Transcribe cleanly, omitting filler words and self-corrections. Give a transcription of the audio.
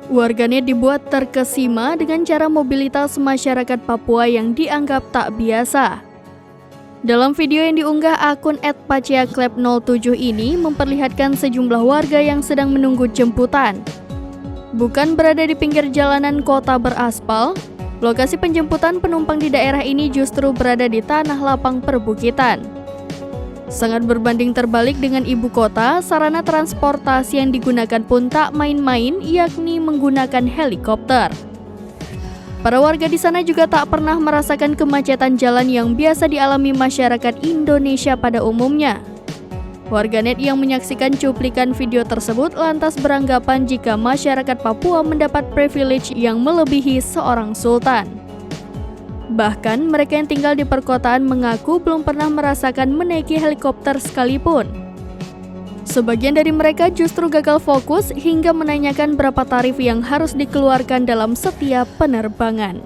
Warganet dibuat terkesima dengan cara mobilitas masyarakat Papua yang dianggap tak biasa. Dalam video yang diunggah akun @paceaclub07 ini memperlihatkan sejumlah warga yang sedang menunggu jemputan. Bukan berada di pinggir jalanan kota beraspal, lokasi penjemputan penumpang di daerah ini justru berada di tanah lapang perbukitan. Sangat berbanding terbalik dengan ibu kota, sarana transportasi yang digunakan pun tak main-main, yakni menggunakan helikopter. Para warga di sana juga tak pernah merasakan kemacetan jalan yang biasa dialami masyarakat Indonesia pada umumnya. Warganet yang menyaksikan cuplikan video tersebut lantas beranggapan jika masyarakat Papua mendapat privilege yang melebihi seorang sultan. Bahkan mereka yang tinggal di perkotaan mengaku belum pernah merasakan menaiki helikopter sekalipun. Sebagian dari mereka justru gagal fokus hingga menanyakan berapa tarif yang harus dikeluarkan dalam setiap penerbangan.